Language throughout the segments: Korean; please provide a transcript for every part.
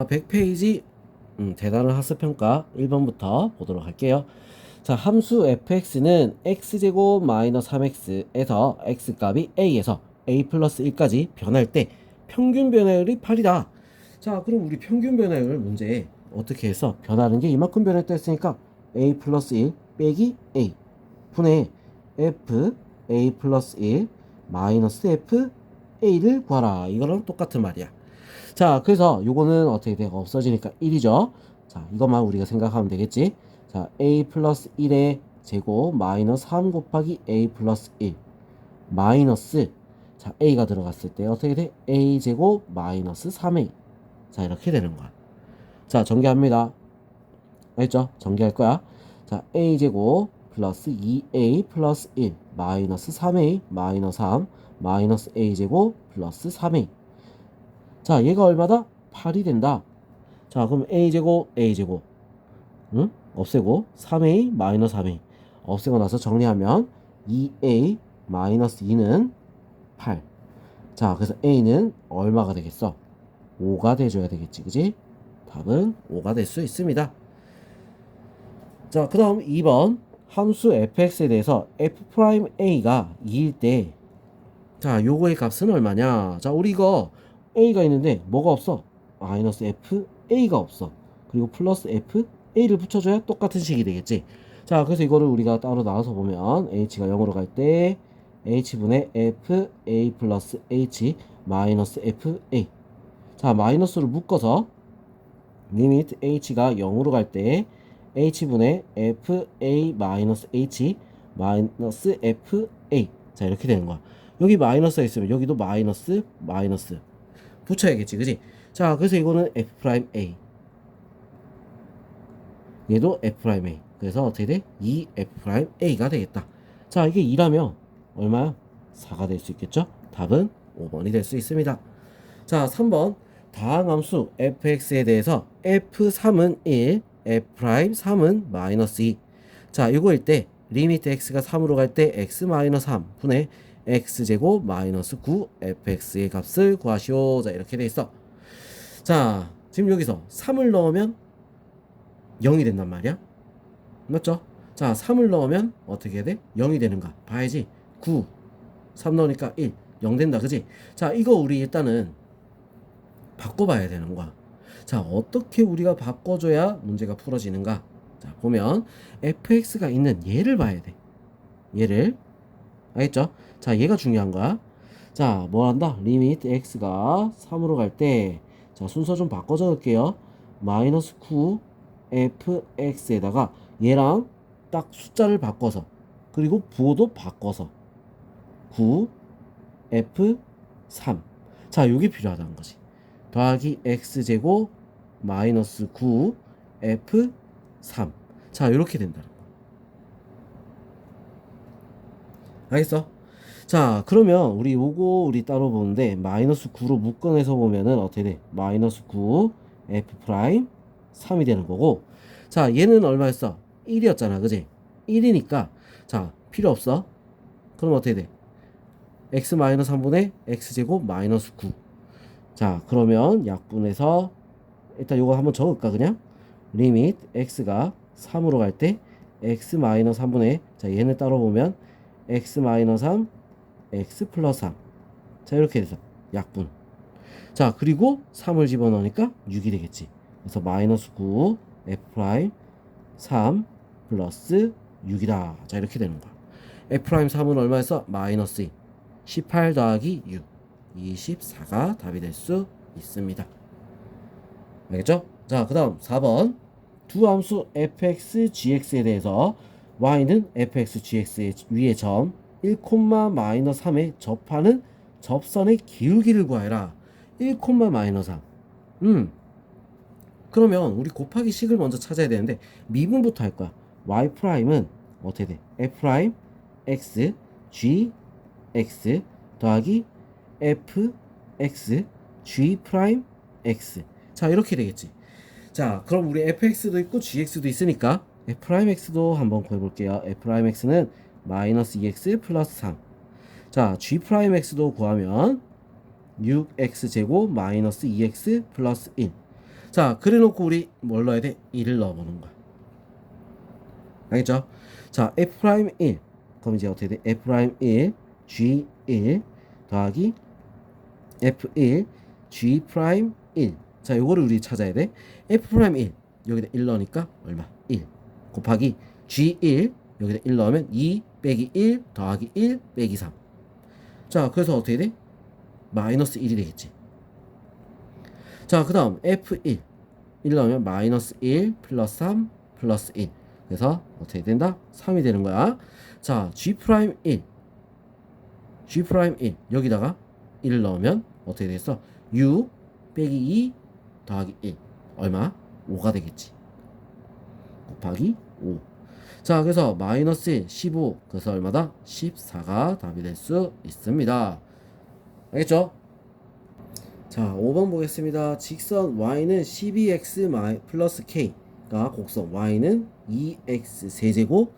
100페이지 대단한 학습평가 1번부터 보도록 할게요. 자, 함수 fx는 x제곱 마이너스 3x에서 x값이 a에서 a 플러스 1까지 변할 때 평균 변화율이 8이다. 자, 그럼 우리 평균 변화율 문제에 어떻게 해서 변하는 게 이만큼 변했다 했으니까 a 플러스 1 빼기 a 분의 f a 플러스 1 마이너스 f a를 구하라. 이거랑 똑같은 말이야. 자, 그래서 요거는 어떻게 돼? 없어지니까 1이죠. 자, 이것만 우리가 생각하면 되겠지. 자, a 플러스 1의 제곱 마이너스 3 곱하기 a 플러스 1 마이너스, 자, a가 들어갔을 때 어떻게 돼? a 제곱 마이너스 3a. 자, 이렇게 되는 거야. 자, 전개합니다. 알겠죠? 전개할 거야. 자, a 제곱 플러스 2a 플러스 1 마이너스 3a 마이너스 3 마이너스 a 제곱 플러스 3a. 자, 얘가 얼마다? 8이 된다. 자, 그럼 a제곱 a제곱 응? 없애고 3a 마이너스 3a 없애고 나서 정리하면 2a 마이너스 2는 8. 자, 그래서 a는 얼마가 되겠어? 5가 돼줘야 되겠지, 그지? 답은 5가 될 수 있습니다. 자, 그 다음 2번 함수 fx에 대해서 f'a가 2일 때, 자, 요거의 값은 얼마냐? 자, 우리 이거 a가 있는데 뭐가 없어? 마이너스 f a가 없어. 그리고 플러스 f a를 붙여줘야 똑같은 식이 되겠지. 자, 그래서 이거를 우리가 따로 나와서 보면 h가 0으로 갈 때 h분의 f a 플러스 h 마이너스 f a. 자, 마이너스를 묶어서 리미트 h가 0으로 갈 때 h분의 f a 마이너스 h 마이너스 f a. 자, 이렇게 되는 거야. 여기 마이너스가 있으면 여기도 마이너스 마이너스 붙여야겠지, 그지? 자, 그래서 이거는 f'a, 얘도 f'a. 그래서 어떻게 돼? 2f'a가 되겠다. 자, 이게 2라면 얼마야? 4가 될 수 있겠죠? 답은 5번이 될 수 있습니다. 자, 3번 다항함수 fx에 대해서 f3은 1, f'3은 마이너스 2. 자, 이거일 때 리미트 x가 3으로 갈 때 x 마이너스 3 분의 x제곱 마이너스 9 fx의 값을 구하시오. 자, 이렇게 돼 있어. 자, 지금 여기서 3을 넣으면 0이 된단 말이야. 맞죠? 자, 3을 넣으면 어떻게 돼? 0이 되는가? 봐야지. 9, 3 넣으니까 1, 0 된다. 그지? 자, 이거 우리 일단은 바꿔봐야 되는 거야. 자, 어떻게 우리가 바꿔줘야 문제가 풀어지는가? 자, 보면 fx가 있는 얘를 봐야 돼. 얘를. 알겠죠? 자, 얘가 중요한 거야. 자, 뭐 한다? 리미트 x가 3으로 갈 때, 자, 순서 좀 바꿔 적을게요. 마이너스 9 fx에다가 얘랑 딱 숫자를 바꿔서, 그리고 부호도 바꿔서 9 f 3. 자, 요게 필요하다는 거지. 더하기 x제곱 마이너스 9 f 3. 자, 요렇게 된다는 거야. 알겠어? 자, 그러면 우리 요거 우리 따로 보는데 마이너스 9로 묶어내서 보면은 어떻게 돼? 마이너스 9 f 프라임 3이 되는 거고, 자, 얘는 얼마였어? 1이었잖아, 그지? 1이니까 자, 필요 없어. 그럼 어떻게 돼? x 마이너스 3분의 x제곱 마이너스 9. 자, 그러면 약분해서 일단 요거 한번 적을까 그냥? 리밋 x가 3으로 갈 때 x 마이너스 3분의, 자, 얘는 따로 보면 x 마이너스 3 x 플러스 3. 자, 이렇게 돼서 약분. 자, 그리고 3을 집어넣으니까 6이 되겠지. 그래서 마이너스 9 f 프라임 3 플러스 6이다. 자, 이렇게 되는 거야. f 프라임 3은 얼마였어? 마이너스 2. 18 더하기 6 24가 답이 될 수 있습니다. 알겠죠? 자, 그 다음 4번 두 함수 fx, gx에 대해서 y는 fx, gx의 위의 점 1, 마이너스 3에 접하는 접선의 기울기를 구하여라. 1, 마이너스 3. 그러면 우리 곱하기 식을 먼저 찾아야 되는데 미분부터 할 거야. y 프라임은 어떻게 돼? f 프라임 x, g, x 더하기 f, x, g 프라임 x. 자, 이렇게 되겠지. 자, 그럼 우리 fx도 있고 gx도 있으니까 f'x도 한번 구해볼게요. f'x는 마이너스 2x 플러스 3. 자, g'x도 구하면 6x제곱 마이너스 2x 플러스 1. 자, 그래놓고 우리 뭘 넣어야 돼? 1을 넣어보는 거야. 알겠죠? 자, F'1 그럼 이제 어떻게 돼? F'1 G1 더하기 F1 G'1. 자, 요거를 우리 찾아야 돼. F'1 여기다 1 넣으니까 얼마? 1 곱하기 G1 여기다 1 넣으면 2 빼기 1 더하기 1 빼기 3. 자, 그래서 어떻게 돼? 마이너스 1이 되겠지. 자, 그 다음 F1 1 넣으면 마이너스 1 플러스 3 플러스 1. 그래서 어떻게 된다? 3이 되는 거야. 자, G'1 G'1 여기다가 1 넣으면 어떻게 되겠어? 6 빼기 2 더하기 1 얼마? 5가 되겠지. 곱하기 5. 자, 그래서 마이너스 1 15 그래서 얼마다? 14가 답이 될 수 있습니다. 알겠죠? 자, 5번 보겠습니다. 직선 y는 12x 플러스 k가 곡선 y는 2x 세제곱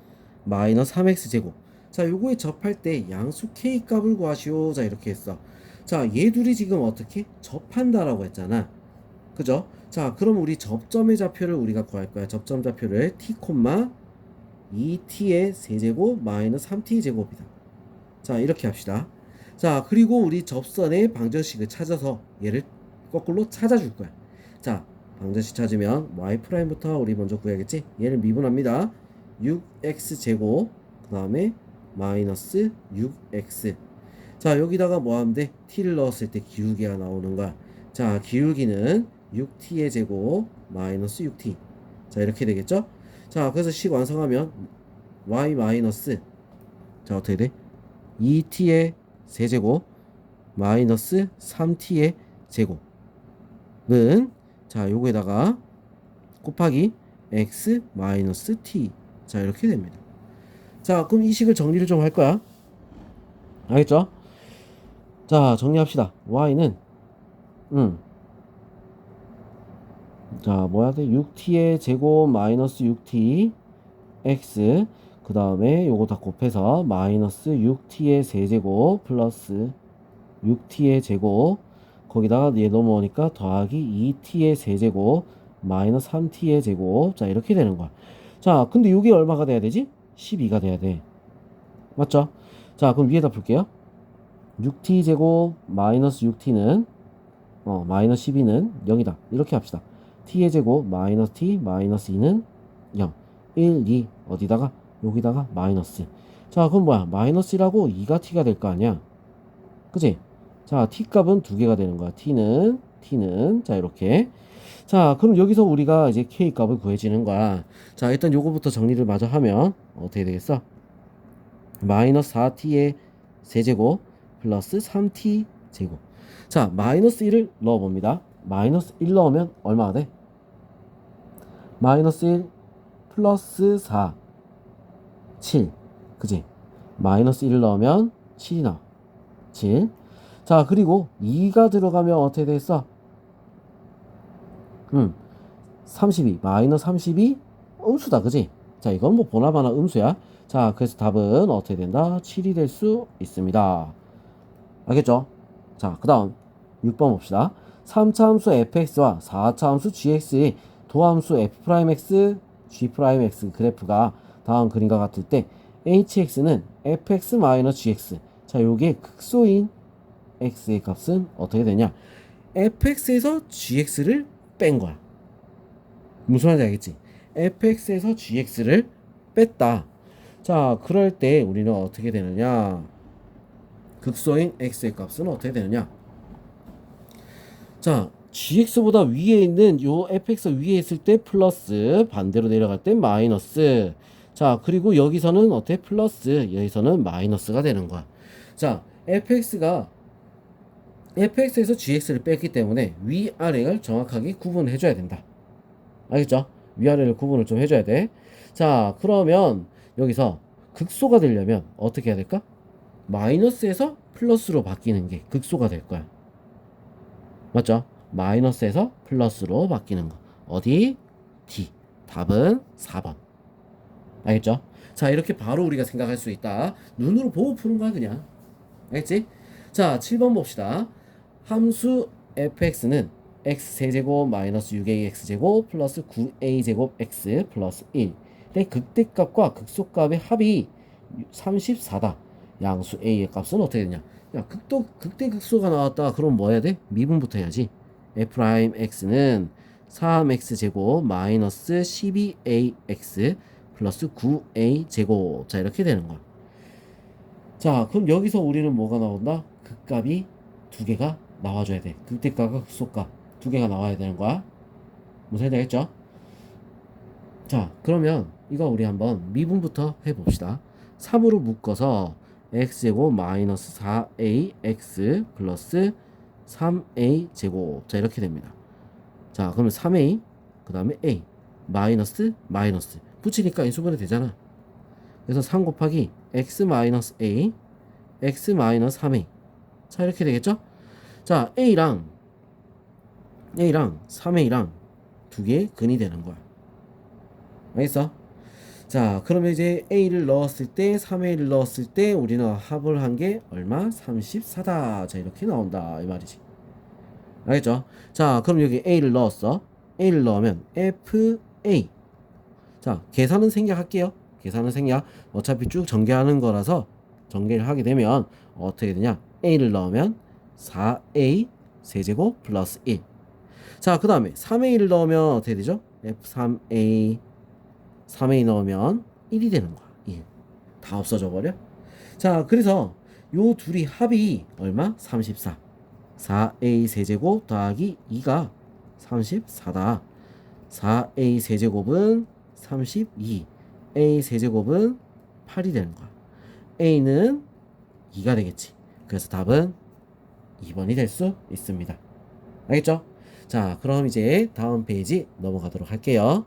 마이너스 3x 제곱. 자, 요거에 접할 때 양수 k 값을 구하시오. 자, 이렇게 했어. 자, 얘 둘이 지금 어떻게 접한다라고 했잖아. 그죠? 자, 그럼 우리 접점의 좌표를 우리가 구할 거야. 접점 좌표를 t, 2t의 세제곱 마이너스 3t 제곱이다. 자, 이렇게 합시다. 자, 그리고 우리 접선의 방정식을 찾아서 얘를 거꾸로 찾아줄 거야. 자, 방정식 찾으면 y'부터 우리 먼저 구해야겠지? 얘를 미분합니다. 6x 제곱 그 다음에 마이너스 6x. 자, 여기다가 뭐 하면 돼? t를 넣었을 때 기울기가 나오는 거야. 자, 기울기는 6t의 제곱 마이너스 6t. 자, 이렇게 되겠죠? 자, 그래서 식 완성하면 y 마이너스 자, 어떻게 돼? 2t의 세제곱 마이너스 3t의 제곱은 자, 요거에다가 곱하기 x 마이너스 t. 자, 이렇게 됩니다. 자, 그럼 이 식을 정리를 좀 할 거야. 알겠죠? 자, 정리합시다. y는 자, 뭐야 돼? 6t의 제곱 마이너스 6t x 그 다음에 요거 다 곱해서 마이너스 6t의 세제곱 플러스 6t의 제곱 거기다가 얘 넘어오니까 더하기 2t의 세제곱 마이너스 3t의 제곱. 자, 이렇게 되는 거야. 자, 근데 요게 얼마가 돼야 되지? 12가 돼야 돼. 맞죠? 자, 그럼 위에다 풀게요. 6t 제곱 마이너스 6t는 마이너스 12는 0이다. 이렇게 합시다. t의 제곱 마이너스 t 마이너스 2는 0. 1, 2 어디다가? 여기다가 마이너스. 자, 그럼 뭐야? 마이너스라고 2가 t가 될 거 아니야? 그치? 자, t 값은 두 개가 되는 거야. t는 자, 이렇게. 자, 그럼 여기서 우리가 이제 k 값을 구해지는 거야. 자, 일단 요거부터 정리를 마저 하면 어떻게 되겠어? 마이너스 4t의 세제곱 플러스 3t 제곱. 자, 마이너스 1을 넣어봅니다. 마이너스 1 넣으면 얼마가 돼? 마이너스 1 플러스 4 7 그지? 마이너스 1을 넣으면 7이 나와. 7. 자, 그리고 2가 들어가면 어떻게 되겠어? 32 마이너스 32 음수다. 그지? 자, 이건 뭐 보나마나 음수야. 자, 그래서 답은 어떻게 된다? 7이 될 수 있습니다. 알겠죠? 자, 그 다음 6번 봅시다. 3차 함수 fx와 4차 함수 gx의 도함수 f'x, g'x 그래프가 다음 그림과 같을 때 hx는 fx-gx. 자, 요게 극소인 x의 값은 어떻게 되냐? fx에서 gx를 뺀 거야. 무슨 말인지 알겠지? fx에서 gx를 뺐다. 자, 그럴 때 우리는 어떻게 되느냐? 극소인 x의 값은 어떻게 되느냐? 자, gx보다 위에 있는 요 fx 위에 있을 때 플러스, 반대로 내려갈 때 마이너스. 자, 그리고 여기서는 어때? 플러스, 여기서는 마이너스가 되는 거야. 자, fx에서 gx를 뺐기 때문에 위아래를 정확하게 구분해 줘야 된다. 알겠죠? 위아래를 구분을 좀 해줘야 돼. 자, 그러면 여기서 극소가 되려면 어떻게 해야 될까? 마이너스에서 플러스로 바뀌는 게 극소가 될 거야. 맞죠? 마이너스에서 플러스로 바뀌는 거. 어디? D. 답은 4번. 알겠죠? 자, 이렇게 바로 우리가 생각할 수 있다. 눈으로 보고 푸는 거야, 그냥. 알겠지? 자, 7번 봅시다. 함수 fx는 x세제곱 마이너스 6ax제곱 플러스 9a제곱 x 플러스 1. 내 극대값과 극소값의 합이 34다. 양수 a의 값은 어떻게 되냐? 야, 극대극소가 나왔다. 그럼 뭐 해야 돼? 미분부터 해야지. f'x는 3x제곱 마이너스 12ax 플러스 9a제곱. 자, 이렇게 되는 거야. 자, 그럼 여기서 우리는 뭐가 나온다? 극값이 두 개가 나와줘야 돼. 극대값과 극소값 두 개가 나와야 되는 거야. 무슨 되겠죠? 자, 그러면 이거 우리 한번 미분부터 해봅시다. 3으로 묶어서 x제곱 마이너스 4ax 플러스 3a제곱. 자, 이렇게 됩니다. 자, 그러면 3a 그 다음에 a 마이너스 붙이니까 인수분해 되잖아. 그래서 3 곱하기 x 마이너스 a x 마이너스 3a. 자, 이렇게 되겠죠? 자, a랑 3a랑 두 개의 근이 되는 거야. 알겠어? 자, 그러면 이제 a를 넣었을 때 3a를 넣었을 때 우리는 합을 한 게 얼마? 34다. 자, 이렇게 나온다 이 말이지. 알겠죠? 자, 그럼 여기 a를 넣었어. a를 넣으면 fa. 자, 계산은 생략할게요. 계산은 생략. 어차피 쭉 전개하는 거라서 전개를 하게 되면 어떻게 되냐? a를 넣으면 4a 세제곱 플러스 1. 자, 그 다음에 3a를 넣으면 어떻게 되죠? f3a 3a 넣으면 1이 되는 거야. 1. 다 없어져 버려. 자, 그래서 요 둘이 합이 얼마? 34. 4a 세제곱 더하기 2가 34다. 4a 세제곱은 32. a 세제곱은 8이 되는 거야. a는 2가 되겠지. 그래서 답은 2번이 될 수 있습니다. 알겠죠? 자, 그럼 이제 다음 페이지 넘어가도록 할게요.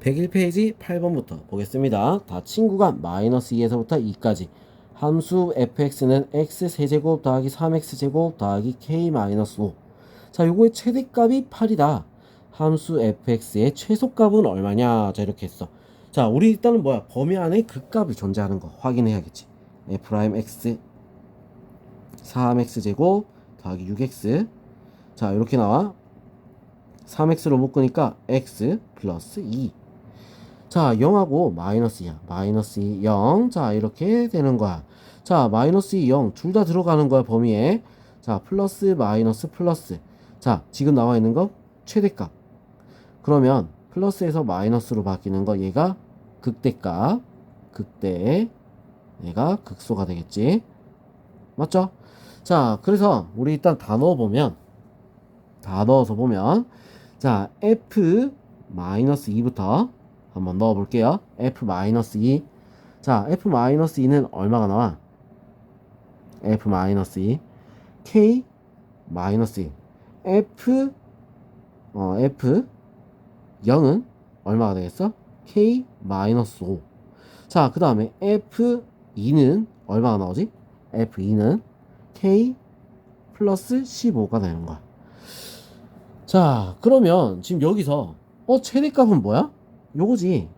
101페이지 8번부터 보겠습니다. 다 친구가 마이너스 2에서부터 2까지. 함수 fx는 x세제곱 더하기 3x제곱 더하기 k-5. 자, 요거의 최대값이 8이다. 함수 fx의 최소값은 얼마냐? 자, 이렇게 했어. 자, 우리 일단은 뭐야? 범위 안에 극값이 존재하는 거 확인해야겠지. f'x 3x제곱 더하기 6x. 자, 이렇게 나와. 3x로 묶으니까 x 플러스 2. 자, 0하고 마이너스 2야. 마이너스 2, 0. 자, 이렇게 되는 거야. 자, 마이너스 2, 0. 둘 다 들어가는 거야, 범위에. 자, 플러스, 마이너스, 플러스. 자, 지금 나와 있는 거 최대값. 그러면 플러스에서 마이너스로 바뀌는 거 얘가 극대값. 극대. 얘가 극소가 되겠지. 맞죠? 자, 그래서 우리 일단 다 넣어보면, 자, f-2부터 한번 넣어볼게요. f-2. 자, f-2는 얼마가 나와? f-2 k-2. f0은 얼마가 되겠어? k-5. 자, 그 다음에 f2는 얼마가 나오지? f2는 k 플러스 15가 되는 거야. 자, 그러면 지금 여기서 최대값은 뭐야? 요거지.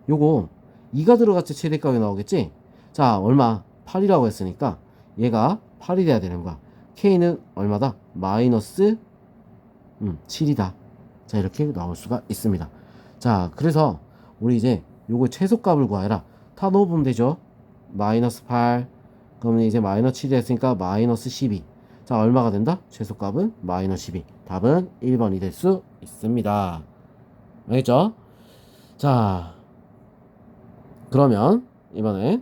요거 2가 들어갔지. 최대값이 나오겠지. 자, 얼마? 8이라고 했으니까 얘가 8이 돼야 되는 거야. k는 얼마다? 마이너스 7이다. 자, 이렇게 나올 수가 있습니다. 자, 그래서 우리 이제 요거 최소값을 구하라. 다 넣어보면 되죠. 마이너스 8. 그러면 이제 마이너스 7이 됐으니까 마이너스 12. 자, 얼마가 된다? 최소값은 마이너스 12. 답은 1번이 될 수 있습니다. 알겠죠? 자, 그러면 이번에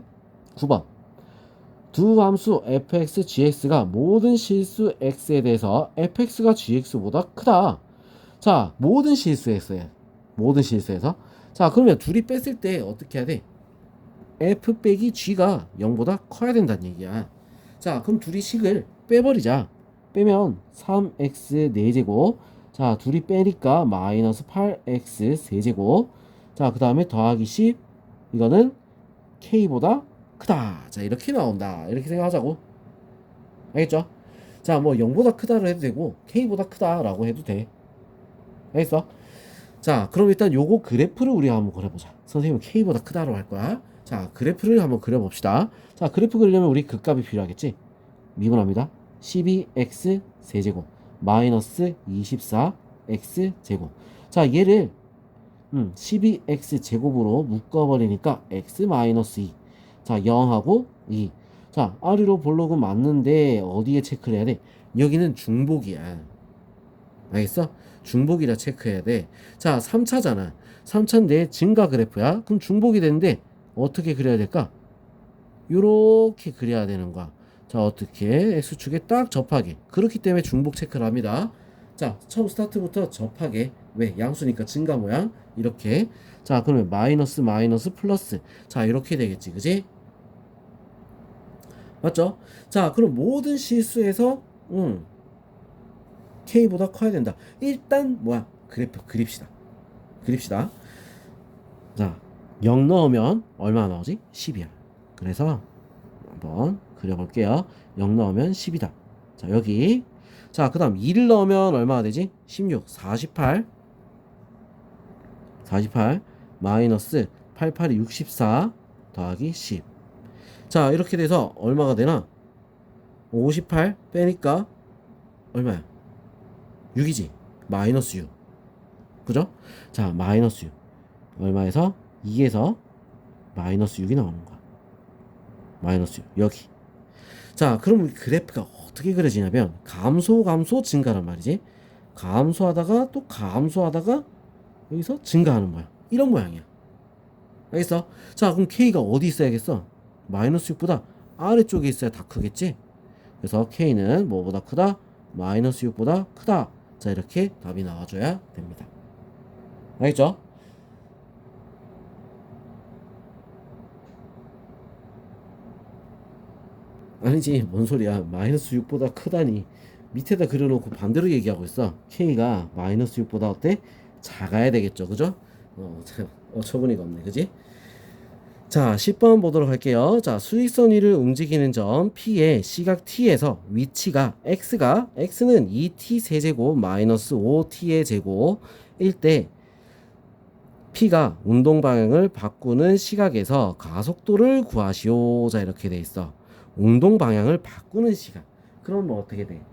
9번. 두 함수 fx, gx가 모든 실수 x에 대해서 fx가 gx보다 크다. 자, 모든 실수에서. 자, 그러면 둘이 뺐을 때 어떻게 해야 돼? f 빼기 g가 0보다 커야 된다는 얘기야. 자, 그럼 둘이 식을 빼버리자. 빼면 3x 4제곱. 자, 둘이 빼니까 마이너스 8x 세제곱. 자, 그 다음에 더하기 10. 이거는 k보다 크다. 자, 이렇게 나온다. 이렇게 생각하자고. 알겠죠? 자, 뭐 0보다 크다로 해도 되고 k보다 크다라고 해도 돼. 알겠어? 자, 그럼 일단 요거 그래프를 우리가 한번 그려보자. 선생님은 k보다 크다로 할 거야. 자, 그래프를 한번 그려봅시다. 자, 그래프 그리려면 우리 극값이 필요하겠지? 미분합니다. 12x 세제곱 마이너스 24x 제곱. 자, 얘를 12x 제곱으로 묶어버리니까 x 마이너스 2. 자, 0하고 2. 자, 아래로 볼록은 맞는데 어디에 체크를 해야 돼? 여기는 중복이야. 알겠어? 중복이라 체크해야 돼. 자, 3차잖아. 3차인데 증가 그래프야. 그럼 중복이 되는데 어떻게 그려야 될까? 요렇게 그려야 되는 거야. 자, 어떻게? X축에 딱 접하게. 그렇기 때문에 중복 체크를 합니다. 자, 처음 스타트부터 접하게. 왜? 양수니까 증가 모양. 이렇게. 자, 그러면 마이너스 마이너스 플러스. 자, 이렇게 되겠지. 그지? 맞죠? 자, 그럼 모든 실수에서 K보다 커야 된다. 일단 뭐야? 그래프 그립시다. 그립시다. 자, 0 넣으면 얼마 나오지? 10이야. 그래서 한번 그려볼게요. 0 넣으면 10이다. 자, 여기. 자, 그 다음 2를 넣으면 얼마가 되지? 16, 48. 48 마이너스 88이 64 더하기 10. 자, 이렇게 돼서 얼마가 되나? 58 빼니까 얼마야? 6이지. 마이너스 6. 그죠? 자, 마이너스 6. 얼마에서? 2에서 마이너스 6이 나오는 거야. 마이너스 6. 여기. 자, 그럼 우리 그래프가 어떻게 그려지냐면 감소 증가란 말이지. 감소하다가 또 감소하다가 여기서 증가하는 모양. 이런 모양이야. 알겠어? 자, 그럼 K가 어디 있어야겠어? 마이너스 6보다 아래쪽에 있어야 다 크겠지? 그래서 K는 뭐보다 크다? 마이너스 6보다 크다. 자, 이렇게 답이 나와줘야 됩니다. 알겠죠? 아니지, 뭔 소리야. 마이너스 6보다 크다니. 밑에다 그려놓고 반대로 얘기하고 있어. K가 마이너스 6보다 어때? 작아야 되겠죠. 그죠? 어처구니가 없네. 그지? 자, 10번 보도록 할게요. 자, 수직선 위를 움직이는 점 P의 시각 T에서 위치가 X는 2T 세제곱 마이너스 5T의 제곱일 때 P가 운동 방향을 바꾸는 시각에서 가속도를 구하시오. 자, 이렇게 돼 있어. 운동 방향을 바꾸는 시각. 그럼 뭐 어떻게 돼?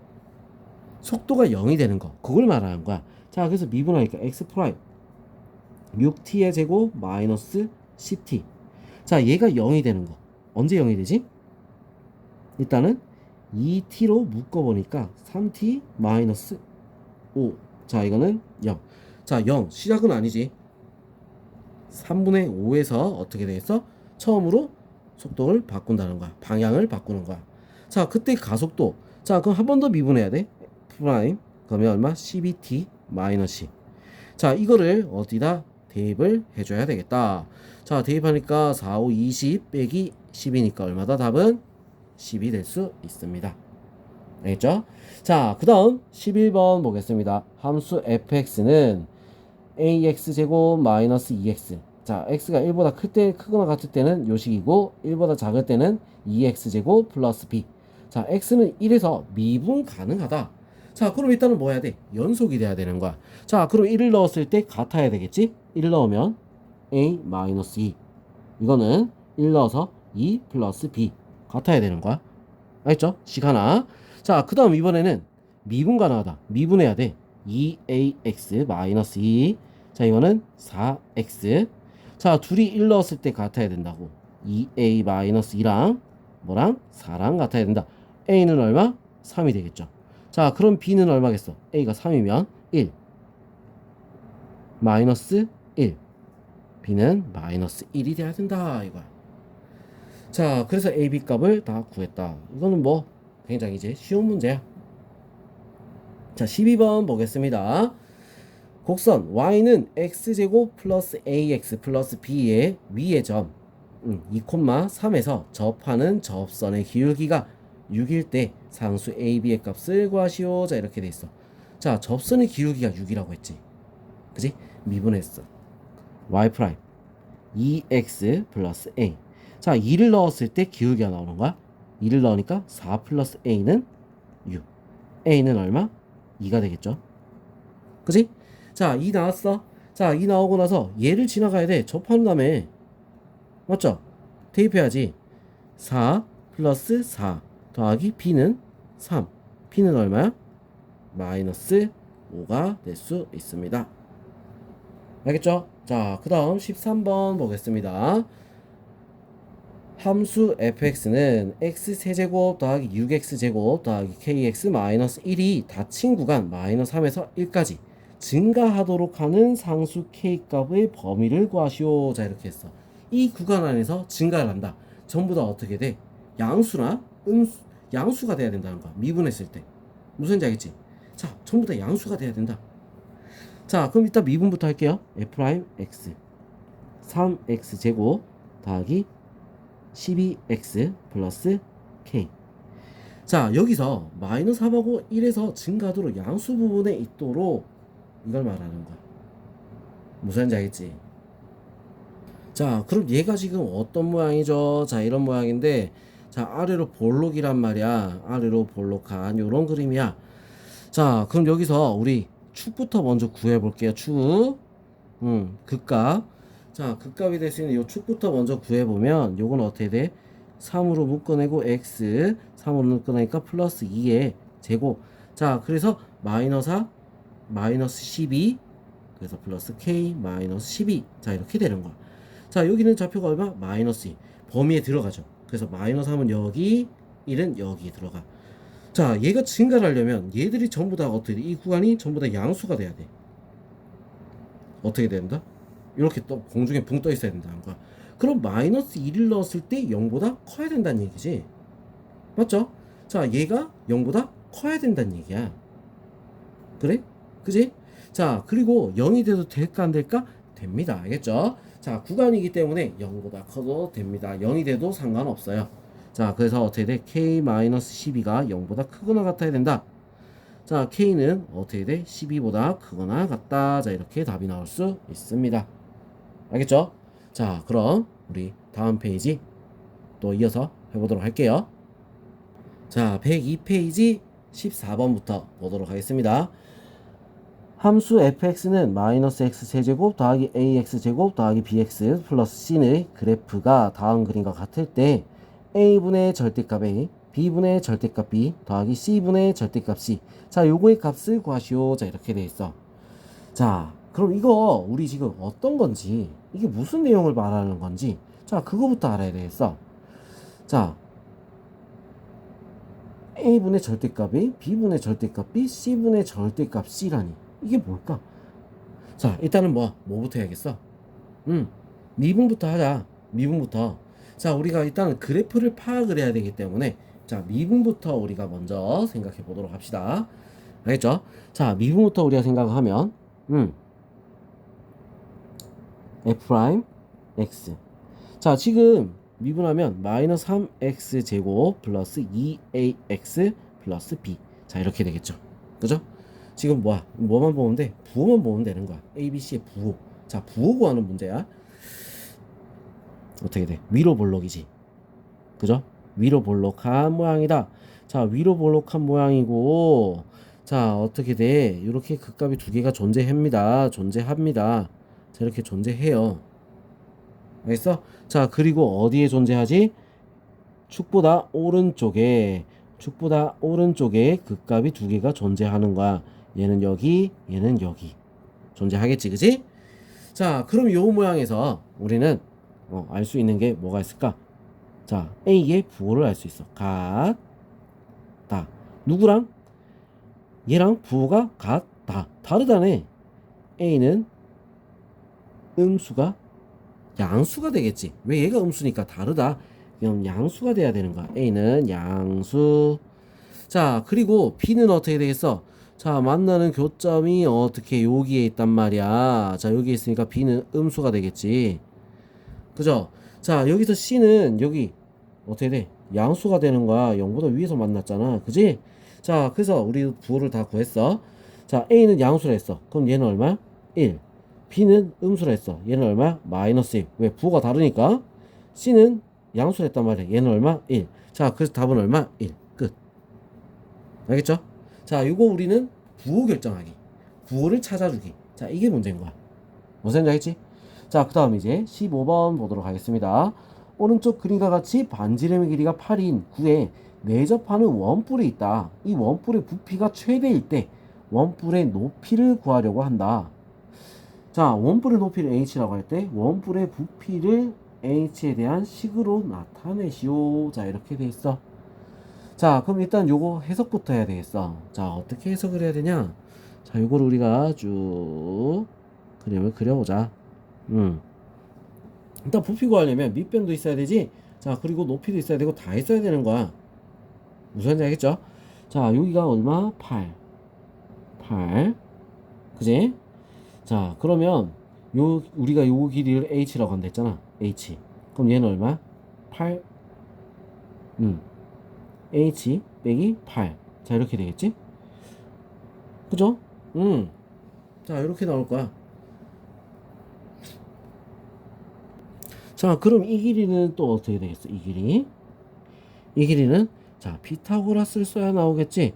속도가 0이 되는 거. 그걸 말하는 거야. 자, 그래서 미분하니까 X 프라임 6T의 제곱 마이너스 10T. 자, 얘가 0이 되는 거. 언제 0이 되지? 일단은 2T로 묶어보니까 3T 마이너스 5. 자, 이거는 0. 자, 0. 시작은 아니지. 3분의 5에서 어떻게 되겠어? 처음으로 속도를 바꾼다는 거야. 방향을 바꾸는 거야. 자, 그때 가속도. 자, 그럼 한 번 더 미분해야 돼. 프라임. 그러면 얼마? 12T 마이너스 10. 자, 이거를 어디다 대입을 해줘야 되겠다. 자, 대입하니까 4, 5, 20 빼기 10이니까 얼마다? 답은 10이 될 수 있습니다. 알겠죠? 자, 그 다음 11번 보겠습니다. 함수 fx는 ax제곱 마이너스 2x. 자, x가 1보다 클 때, 크거나 같을 때는 요식이고 1보다 작을 때는 2x제곱 플러스 b. 자, x는 1에서 미분 가능하다. 자, 그럼 일단은 뭐 해야 돼? 연속이 돼야 되는 거야. 자, 그럼 1을 넣었을 때 같아야 되겠지? 1 넣으면 a 마이너스 2. 이거는 1 넣어서 2 플러스 b. 같아야 되는 거야. 알겠죠? 식 하나. 자, 그 다음 이번에는 미분 가능하다. 미분해야 돼. 2ax 마이너스 2. 자, 이거는 4x. 자, 둘이 1 넣었을 때 같아야 된다고. 2a 마이너스 2랑 뭐랑 4랑 같아야 된다. a는 얼마? 3이 되겠죠. 자, 그럼 b는 얼마겠어? a가 3이면 1 마이너스 1. b는 마이너스 1이 돼야 된다 이거야. 자, 그래서 a, b 값을 다 구했다. 이거는 뭐 굉장히 이제 쉬운 문제야. 자, 12번 보겠습니다. 곡선 y는 x제곱 플러스 ax 플러스 b의 위의 점 2,3에서 접하는 접선의 기울기가 6일 때 상수 ab의 값을 구하시오. 자, 이렇게 돼 있어. 자, 접선의 기울기가 6이라고 했지. 그지? 미분했어. y 프라임 2x 플러스 a. 자, 2를 넣었을 때 기울기가 나오는 거야. 2를 넣으니까 4 플러스 a는 6. a는 얼마? 2가 되겠죠. 그지? 자, 2 나왔어. 자, 2 나오고 나서 얘를 지나가야 돼. 접한 다음에. 맞죠? 대입해야지. 4 플러스 4 더하기 b는 3. P는 얼마야? 마이너스 5가 될 수 있습니다. 알겠죠? 자, 그 다음 13번 보겠습니다. 함수 fx는 x세제곱 더하기 6x제곱 더하기 kx 마이너스 1이 닫힌 구간 마이너스 3에서 1까지 증가하도록 하는 상수 k값의 범위를 구하시오. 자, 이렇게 했어. 이 구간 안에서 증가를 한다. 전부 다 어떻게 돼? 양수나 양수가 돼야 된다는 거야. 미분했을 때. 무슨 지 알겠지? 자, 전부 다 양수가 돼야 된다. 자, 그럼 이따 미분부터 할게요. f'x 3x제곱 더하기 12x 플러스 k. 자, 여기서 마이너스 3하고 1에서 증가하도록 양수 부분에 있도록 이걸 말하는 거야. 무슨 말인지 알겠지? 자, 그럼 얘가 지금 어떤 모양이죠? 자, 이런 모양인데, 자, 아래로 볼록이란 말이야. 아래로 볼록한 요런 그림이야. 자, 그럼 여기서 우리 축부터 먼저 구해볼게요. 축. 극값. 자, 극값이 될 수 있는 요 축부터 먼저 구해보면 요건 어떻게 돼? 3으로 묶어내고 x 3으로 묶어내니까 플러스 2의 제곱. 자, 그래서 마이너스 4 마이너스 12 그래서 플러스 k 마이너스 12. 자, 이렇게 되는 거야. 자, 여기는 좌표가 얼마? 마이너스 2 범위에 들어가죠. 그래서 마이너스 하면 여기 1은 여기 들어가. 자, 얘가 증가를 하려면 얘들이 전부 다 어떻게 돼? 이 구간이 전부 다 양수가 돼야 돼. 어떻게 된다? 이렇게 또 공중에 붕 떠 있어야 된다는 거야. 그럼 마이너스 1을 넣었을 때 0보다 커야 된다는 얘기지. 맞죠? 자, 얘가 0보다 커야 된다는 얘기야. 그래? 그지? 자, 그리고 0이 돼도 될까 안 될까? 됩니다. 알겠죠? 자, 구간이기 때문에 0보다 커도 됩니다. 0이 돼도 상관없어요. 자, 그래서 어떻게 돼? k-12가 0보다 크거나 같아야 된다. 자, k는 어떻게 돼? 12보다 크거나 같다. 자, 이렇게 답이 나올 수 있습니다. 알겠죠? 자, 그럼 우리 다음 페이지 또 이어서 해보도록 할게요. 자, 102페이지 14번부터 보도록 하겠습니다. 함수 fx는 마이너스 x세제곱 더하기 ax제곱 더하기 bx 플러스 c의 그래프가 다음 그림과 같을 때 a분의 절대값 a, b분의 절대값 b 더하기 c분의 절대값 c. 자, 요거의 값을 구하시오. 자, 이렇게 돼 있어. 자, 그럼 이거 우리 지금 어떤 건지, 이게 무슨 내용을 말하는 건지, 자, 그거부터 알아야 되겠어. 자, a분의 절대값 a, b분의 절대값 b, c분의 절대값 c라니 이게 뭘까? 자, 일단은 뭐부터 해야겠어? 미분부터 하자. 미분부터. 자, 우리가 일단 그래프를 파악을 해야 되기 때문에, 자, 미분부터 우리가 먼저 생각해 보도록 합시다. 알겠죠? 자, 미분부터 우리가 생각하면, f' x. 자, 지금 미분하면 마이너스 3x 제곱 플러스 2ax 플러스 b. 자, 이렇게 되겠죠. 그죠? 지금 뭐만 보면 돼? 부호만 보면 되는 거야. ABC의 부호. 자, 부호 구하는 문제야. 어떻게 돼? 위로 볼록이지. 그죠? 위로 볼록한 모양이다. 자, 위로 볼록한 모양이고, 자, 어떻게 돼? 이렇게 극값이 두 개가 존재합니다. 존재합니다. 자, 이렇게 존재해요. 알겠어? 자, 그리고 어디에 존재하지? 축보다 오른쪽에 극값이 두 개가 존재하는 거야. 얘는 여기, 얘는 여기. 존재하겠지, 그지? 자, 그럼 요 모양에서 우리는 알 수 있는 게 뭐가 있을까? 자, A의 부호를 알 수 있어. 같다. 누구랑? 얘랑 부호가 같다. 다르다네. A는 음수가 양수가 되겠지. 왜 얘가 음수니까 다르다. 그럼 양수가 돼야 되는 거야. A는 양수. 자, 그리고 B는 어떻게 되겠어? 자, 만나는 교점이 어떻게 여기에 있단 말이야. 자, 여기 있으니까 B는 음수가 되겠지. 그죠? 자, 여기서 C는 여기 어떻게 돼? 양수가 되는 거야. 0보다 위에서 만났잖아. 그지? 자, 그래서 우리 부호를 다 구했어. 자, A는 양수라 했어. 그럼 얘는 얼마야? 1. B는 음수라 했어. 얘는 얼마야? 마이너스 1. 왜? 부호가 다르니까. C는 양수라 했단 말이야. 얘는 얼마? 1. 자, 그래서 답은 얼마? 1. 끝. 알겠죠? 자, 요거 우리는 부호 결정하기. 부호를 찾아주기. 자, 이게 문제인 거야. 무슨 말인지 알겠지? 자, 그 다음 이제 15번 보도록 하겠습니다. 오른쪽 그림과 같이 반지름의 길이가 8인 9에 내접하는 원뿔이 있다. 이 원뿔의 부피가 최대일 때 원뿔의 높이를 구하려고 한다. 자, 원뿔의 높이를 h라고 할 때 원뿔의 부피를 h에 대한 식으로 나타내시오. 자, 이렇게 돼 있어. 자, 그럼 일단 요거 해석부터 해야 되겠어. 자, 어떻게 해석을 해야 되냐? 자, 요거를 우리가 쭉 그림을 그려보자. 일단 부피 구하려면 밑변도 있어야 되지. 자, 그리고 높이도 있어야 되고 다 있어야 되는 거야. 무슨 말인지 알겠죠? 자, 여기가 얼마? 8. 그지? 자, 그러면 우리가 요 길이를 h라고 한다 했잖아. h. 그럼 얘는 얼마? 8. h 빼기 8. 자, 이렇게 되겠지? 그죠? 자, 이렇게 나올 거야. 자, 그럼 이 길이는 또 어떻게 되겠어? 이 길이는 자, 피타고라스를 써야 나오겠지?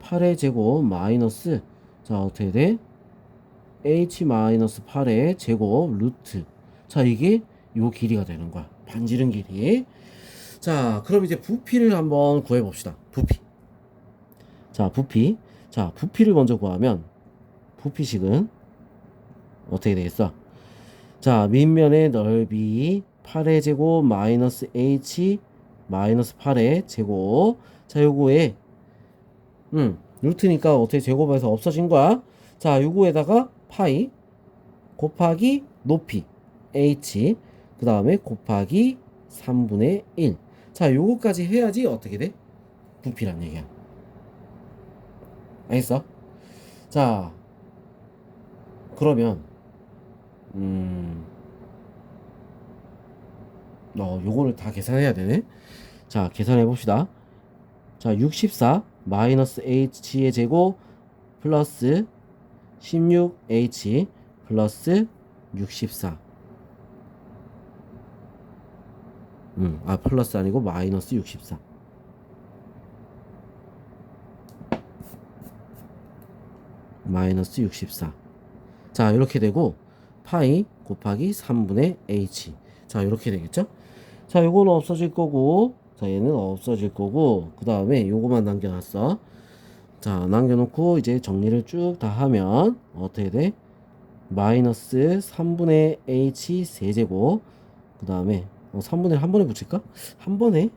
8의 제곱 마이너스, 자, 어떻게 돼? h 마이너스 8의 제곱 루트. 자, 이게 요 길이가 되는 거야. 반지름 길이. 자, 그럼 이제 부피를 한번 구해 봅시다. 부피. 자, 부피. 자, 부피를 먼저 구하면 부피식은 어떻게 되겠어? 자, 밑면의 넓이 8의 제곱 마이너스 h 마이너스 8의 제곱. 자, 요거에 루트니까 어떻게 제곱해서 없어진 거야? 자, 요거에다가 파이 곱하기 높이 h, 그 다음에 곱하기 3분의 1. 자, 요거까지 해야지 어떻게 돼? 부피란 얘기야. 알겠어? 자, 그러면 요거를 다 계산해야 되네. 자, 계산해 봅시다. 자, 64 마이너스 h의 제곱 플러스 16h 플러스 64. 플러스 아니고 마이너스 64. 마이너스 64. 자, 이렇게 되고 파이 곱하기 3분의 h. 자, 이렇게 되겠죠? 자, 요거는 없어질 거고, 자, 얘는 없어질 거고, 그 다음에 요거만 남겨놨어. 자, 남겨놓고 이제 정리를 쭉 다 하면 어떻게 돼? 마이너스 3분의 h 세제곱, 그 다음에 3분의 한 번에 붙일까? 한 번에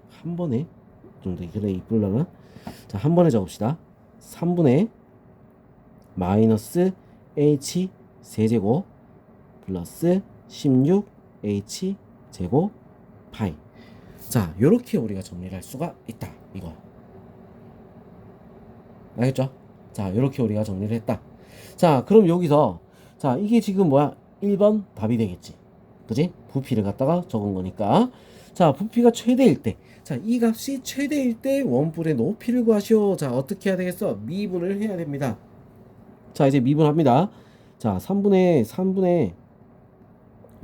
정도 그래 이쁠려나? 자, 한 번에 적읍시다. 3분의 마이너스 h 세제곱 플러스 16h 제곱 파이. 자, 요렇게 우리가 정리를 할 수가 있다. 이거 알겠죠? 자, 요렇게 우리가 정리를 했다. 자, 그럼 여기서 자, 이게 지금 뭐야? 1번 답이 되겠지. 그지? 부피를 갖다가 적은 거니까. 자, 부피가 최대일 때. 자, 이 값이 최대일 때 원뿔의 높이를 구하시오. 자, 어떻게 해야 되겠어? 미분을 해야 됩니다. 자, 이제 미분합니다. 자, 3분의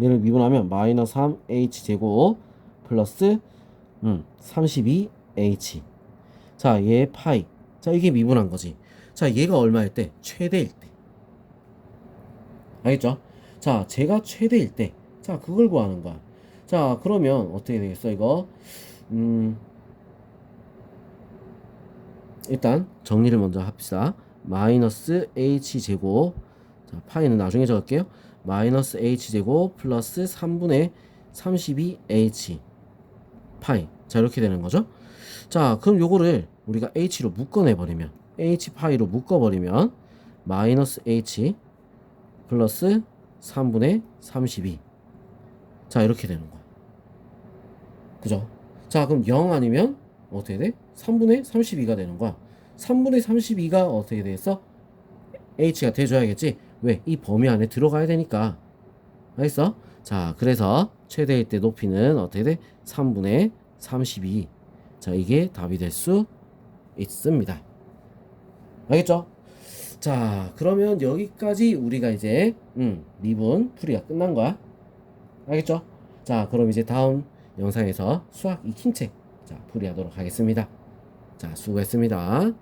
얘를 미분하면 마이너스 3h 제곱 플러스 32h. 자, 얘 파이. 자, 이게 미분한 거지. 자, 얘가 얼마일 때? 최대일 때. 알겠죠? 자, 제가 최대일 때. 자, 그걸 구하는 거야. 자, 그러면 어떻게 되겠어, 이거? 일단 정리를 먼저 합시다. 마이너스 h 제곱. 자, 파이는 나중에 적을게요. 마이너스 h 제곱 플러스 3분의 32h 파이. 자, 이렇게 되는 거죠. 자, 그럼 요거를 우리가 h로 묶어내버리면, h 파이로 묶어버리면 마이너스 h 플러스 3분의 32. 자, 이렇게 되는 거야. 그죠? 자, 그럼 0 아니면 어떻게 돼? 3분의 32가 되는 거야. 3분의 32가 어떻게 되겠어? h가 돼줘야겠지? 왜? 이 범위 안에 들어가야 되니까. 알겠어? 자, 그래서 최대일 때 높이는 어떻게 돼? 3분의 32. 자, 이게 답이 될 수 있습니다. 알겠죠? 자, 그러면 여기까지 우리가 이제 미분 풀이가 끝난 거야. 알겠죠? 자, 그럼 이제 다음 영상에서 수학 익힌 책 자, 풀이하도록 하겠습니다. 자, 수고했습니다.